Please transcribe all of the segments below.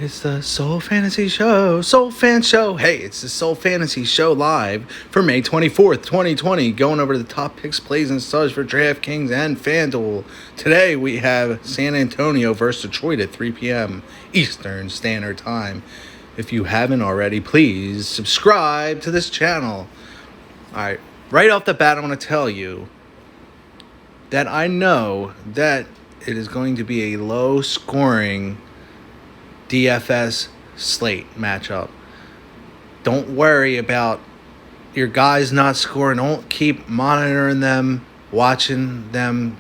It's the Soul Fantasy Show, Soul Fan Show. Hey, it's the Soul Fantasy Show live for May 24th, 2020. Going over the top picks, plays, and studs for Draftkings and Fanduel. Today we have San Antonio versus Detroit at 3 p.m. Eastern Standard Time. If you haven't already, please subscribe to this channel. Alright, right off the bat, I want to tell you that I know that it is going to be a low-scoring DFS slate matchup. Don't worry about your guys not scoring. Don't keep monitoring them, watching them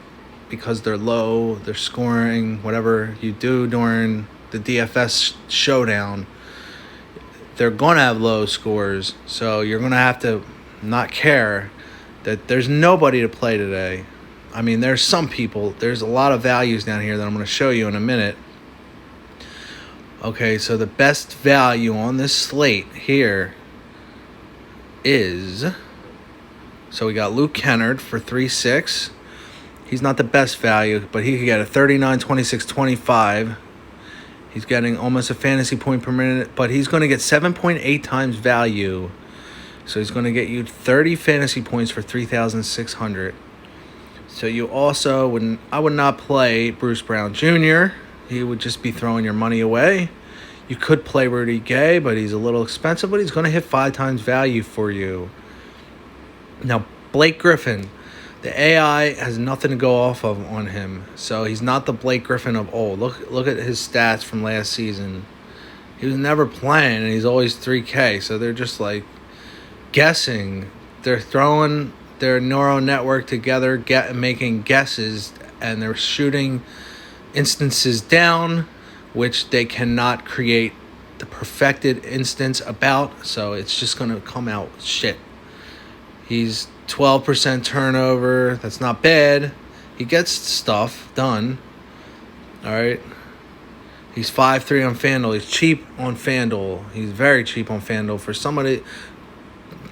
because they're low, they're scoring, whatever you do during the DFS showdown. They're going to have low scores, so you're going to have to not care that there's nobody to play today. I mean, there's some people. There's a lot of values down here that I'm going to show you in a minute. Okay, so the best value on this slate here is... So we got Luke Kennard for 3.6. He's not the best value, but he could get a 39, 26, 25. He's getting almost a fantasy point per minute, but he's going to get 7.8 times value. So he's going to get you 30 fantasy points for 3,600. So you also I would not play Bruce Brown Jr. He would just be throwing your money away. You could play Rudy Gay, but he's a little expensive, but he's going to hit 5 times value for you. Now, Blake Griffin, the AI has nothing to go off of on him. So he's not the Blake Griffin of old. Look at his stats from last season. He was never playing, and he's always 3K. So they're just like guessing. They're throwing their neural network together, making guesses, and they're shooting instances down, which they cannot create the perfected instance about, so it's just going to come out shit. He's 12% turnover. That's not bad. He gets stuff done. All right. He's 5.3 on FanDuel. He's cheap on FanDuel. He's very cheap on FanDuel. For somebody,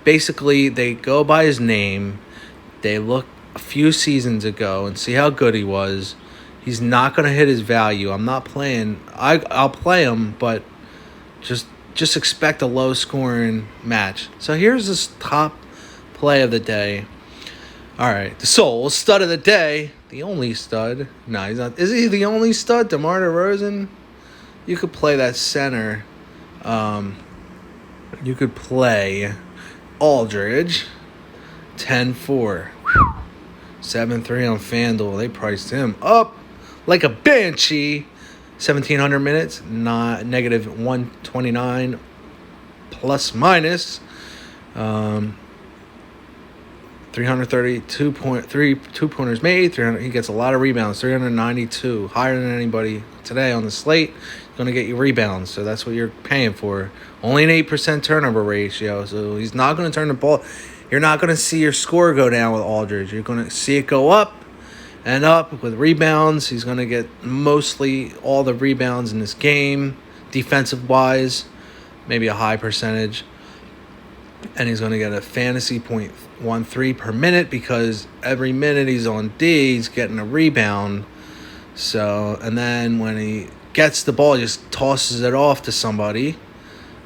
basically, they go by his name. They look a few seasons ago and see how good he was. He's not going to hit his value. I'm not playing. I'll play him, but just expect a low-scoring match. So here's this top play of the day. All right, the Soul stud of the day. The only stud. No, he's not. Is he the only stud? DeMar DeRozan? You could play that center. You could play Aldridge. 10-4. 7.3 on FanDuel. They priced him up like a banshee. 1,700 minutes. Negative 129 plus minus. 332 two-pointers made. 300. He gets a lot of rebounds. 392. Higher than anybody today on the slate. Going to get you rebounds. So that's what you're paying for. Only an 8% turnover ratio. So he's not going to turn the ball. You're not going to see your score go down with Aldridge. You're going to see it go up and up with rebounds. He's going to get mostly all the rebounds in this game, defensive-wise, maybe a high percentage. And he's going to get a fantasy point 1.3 per minute because every minute he's on D, he's getting a rebound. So, and then when he gets the ball, he just tosses it off to somebody.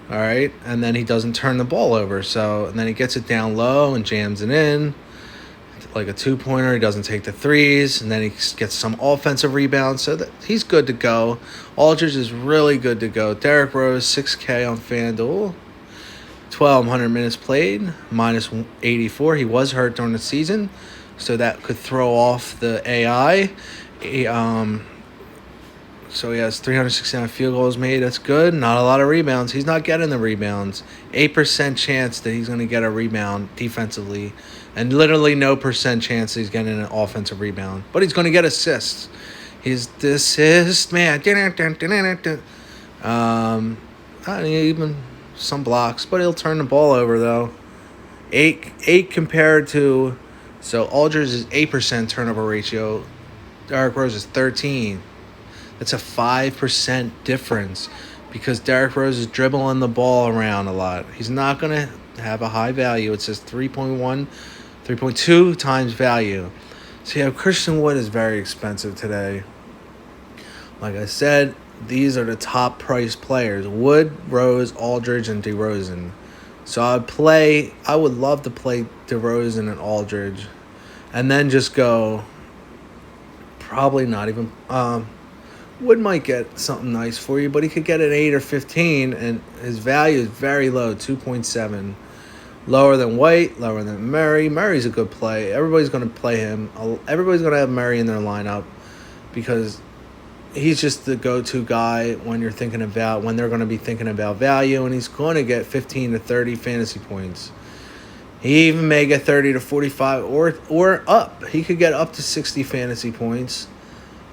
All right, and then he doesn't turn the ball over. So, and then he gets it down low and jams it in like a two-pointer. He doesn't take the threes, and then he gets some offensive rebounds. So that he's good to go. Aldridge is really good to go. Derrick Rose, 6K on FanDuel. 1,200 minutes played, minus 84. He was hurt during the season, so that could throw off the AI. So he has 369 field goals made. That's good. Not a lot of rebounds. He's not getting the rebounds. 8% chance that he's going to get a rebound defensively. And literally no percent chance that he's getting an offensive rebound. But he's going to get assists. He's the assist man. Even some blocks. But he'll turn the ball over, though. 8 compared to... So Aldridge is 8% turnover ratio. Derrick Rose is 13. That's a 5% difference because Derrick Rose is dribbling the ball around a lot. He's not going to have a high value. It says 3.1, 3.2 times value. So yeah, Christian Wood is very expensive today. Like I said, these are the top price players: Wood, Rose, Aldridge, and DeRozan. So I would love to play DeRozan and Aldridge, and then just go. Probably not even. Wood might get something nice for you, but he could get an 8 or 15, and his value is very low, 2.7. Lower than White, lower than Murray. Murray's a good play. Everybody's going to play him. Everybody's going to have Murray in their lineup because he's just the go-to guy when they're going to be thinking about value, and he's going to get 15 to 30 fantasy points. He even may get 30 to 45 or up. He could get up to 60 fantasy points.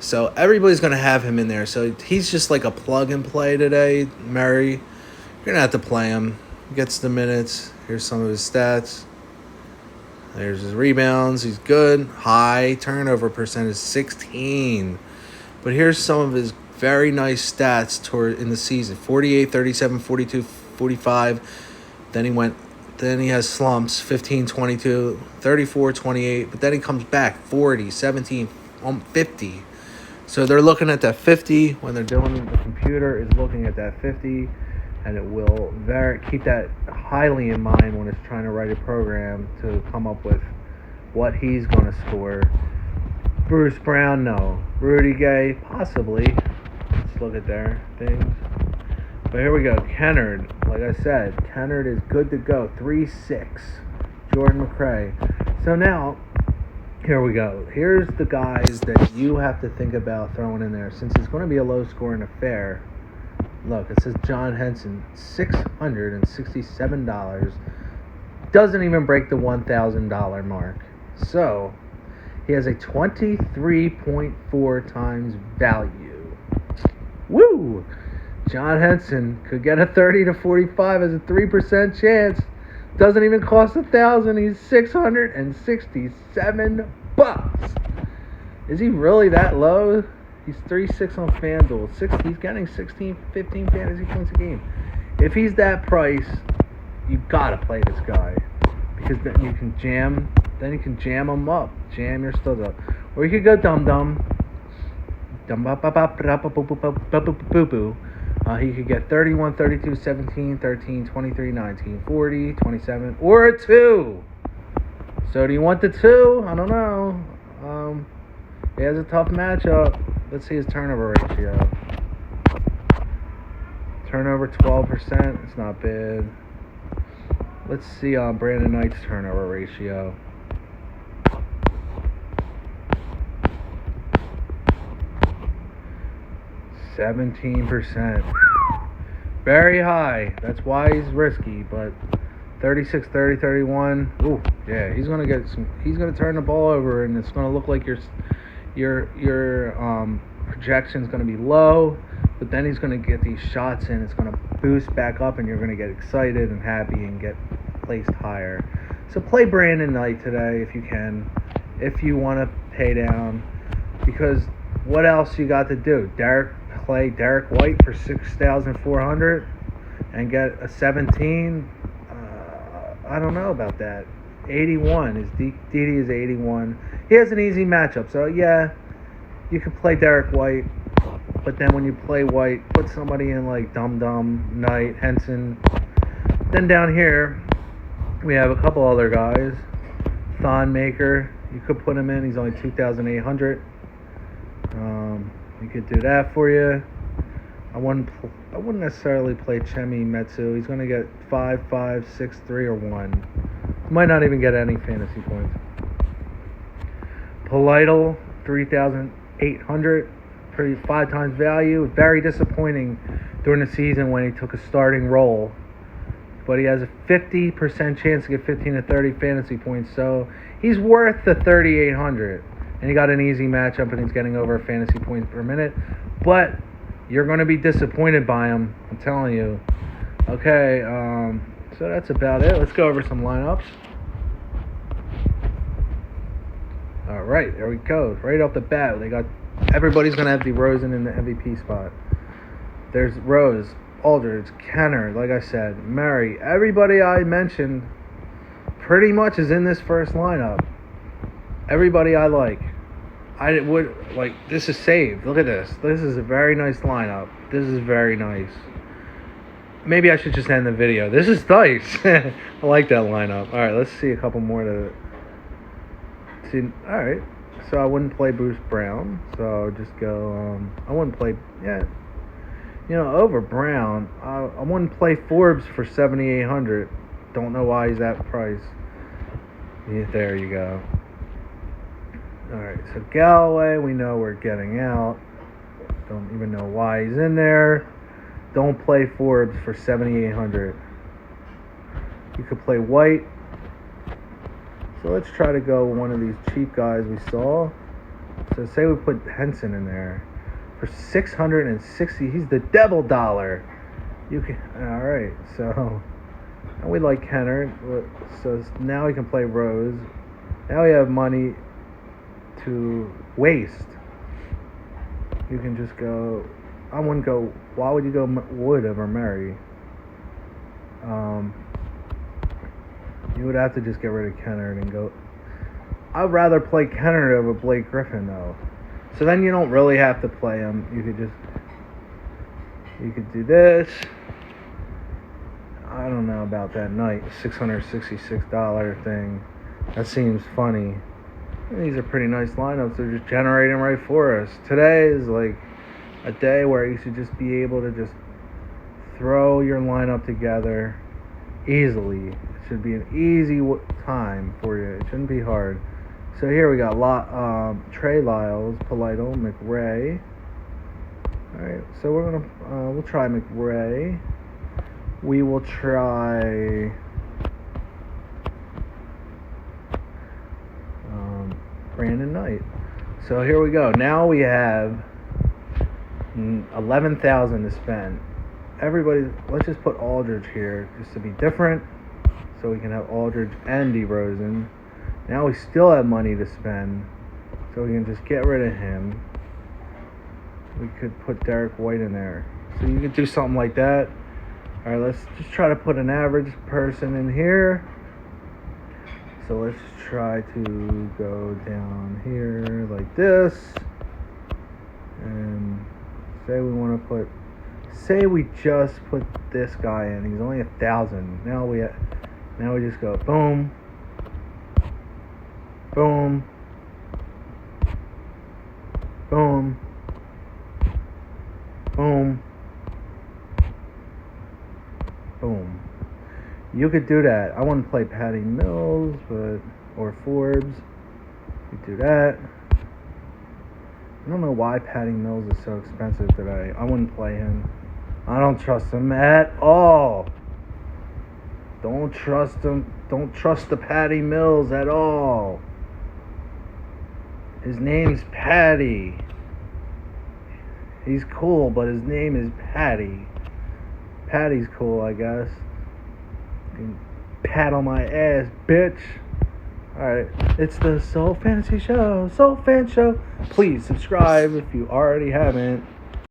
So everybody's going to have him in there. So he's just like a plug-and-play today, Murray. You're going to have to play him. He gets the minutes. Here's some of his stats. There's his rebounds. He's good. High turnover percentage, 16. But here's some of his very nice stats in the season. 48, 37, 42, 45. Then he has slumps, 15, 22, 34, 28. But then he comes back, 40, 17, 50. So they're looking at that 50 when they're doing the computer is looking at that 50, and it will keep that highly in mind when it's trying to write a program to come up with what he's going to score. Bruce Brown, no. Rudy Gay, possibly. Let's look at their things. But here we go. Kennard, like I said, Kennard is good to go. 3-6. Jordan McRae. So now, here we go. Here's the guys that you have to think about throwing in there. Since it's going to be a low-scoring affair, look, it says John Henson, $667. Doesn't even break the $1,000 mark. So, he has a 23.4 times value. Woo! John Henson could get a 30 to 45 as a 3% chance. Doesn't even cost $1,000. He's $667. Is he really that low? He's 3-6 on Fanduel. He's getting 16, 15 fantasy points a game. If he's that price, you gotta play this guy because then you can jam. Then you can jam him up. Jam your studs up, or you could go dum. He could get 31, 32, 17, 13, 23, 19, 40, 27, or a 2. So do you want the 2? I don't know. He has a tough matchup. Let's see his turnover ratio. Turnover 12%. It's not bad. Let's see Brandon Knight's turnover ratio. 17%. Very high. That's why he's risky, but 36, 30, 31. Ooh, yeah, he's going to turn the ball over, and it's going to look like your projection's going to be low, but then he's going to get these shots in. It's going to boost back up, and you're going to get excited and happy and get placed higher. So play Brandon Knight today if you can, if you want to pay down, because what else you got to do? Play Derek White for $6,400 and get a 17. I don't know about that. 81 is Didi is 81. He has an easy matchup, so yeah, you could play Derek White, but then when you play White, put somebody in like Dum Knight, Henson. Then down here, we have a couple other guys. Thon Maker, you could put him in. He's only 2,800. We could do that for you. I wouldn't necessarily play Chemi Metsu. He's going to get 5, 5, 6, 3, or 1. Might not even get any fantasy points. Polittle, 3,800. Pretty 5 times value. Very disappointing during the season when he took a starting role. But he has a 50% chance to get 15 to 30 fantasy points. So he's worth the 3,800. And he got an easy matchup, and he's getting over a fantasy points per minute. But you're going to be disappointed by him, I'm telling you. Okay, so that's about it. Let's go over some lineups. All right, there we go. Right off the bat, everybody's going to have DeRozan in the MVP spot. There's Rose, Aldridge, Kennard, like I said, Murray. Everybody I mentioned pretty much is in this first lineup. Everybody I like. I would, like, this is saved. Look at this. This is a very nice lineup. This is very nice. Maybe I should just end the video. This is nice. I like that lineup. All right, let's see a couple more to see. All right. So I wouldn't play Bruce Brown. So just go, I wouldn't play, yeah. You know, over Brown, I wouldn't play Forbes for 7,800. Don't know why he's that price. Yeah, there you go. All right, so Galloway, we know we're getting out. Don't even know why he's in there. Don't play Forbes for 7,800. You could play White. So let's try to go one of these cheap guys we saw. So say we put Henson in there for 660. He's the devil dollar. You can. All right, so and we like Kennard. So now we can play Rose. Now we have money to waste. You can just go. I wouldn't go. Why would you go Wood over Murray? You would have to just get rid of Kennard and go. I'd rather play Kennard over Blake Griffin though. So then you don't really have to play him. You could do this. I don't know about that night $666 thing. That seems funny. These are pretty nice lineups. They're just generating right for us. Today is like a day where you should just be able to just throw your lineup together easily. It should be an easy time for you. It shouldn't be hard. So here we got Trey Lyles, Polito, McRae. All right, so we'll try McRae. We will try Brandon Knight. So here we go. Now we have 11,000 to spend. Everybody, let's just put Aldridge here just to be different, so we can have Aldridge and DeRozan. Now we still have money to spend, so we can just get rid of him. We could put Derek White in there. So you could do something like that. All right, let's just try to put an average person in here. So let's try to go down here like this. And say we just put this guy in. He's only 1,000. Now we just go boom. Boom. Boom. Boom. Boom. You could do that. I wouldn't play Patty Mills, or Forbes. You could do that. I don't know why Patty Mills is so expensive today. I wouldn't play him. I don't trust him at all. Don't trust him. Don't trust the Patty Mills at all. His name's Patty. He's cool, but his name is Patty. Patty's cool, I guess. You can pat on my ass, bitch. Alright, it's the Soul Fantasy Show. Soul Fan Show. Please subscribe if you already haven't.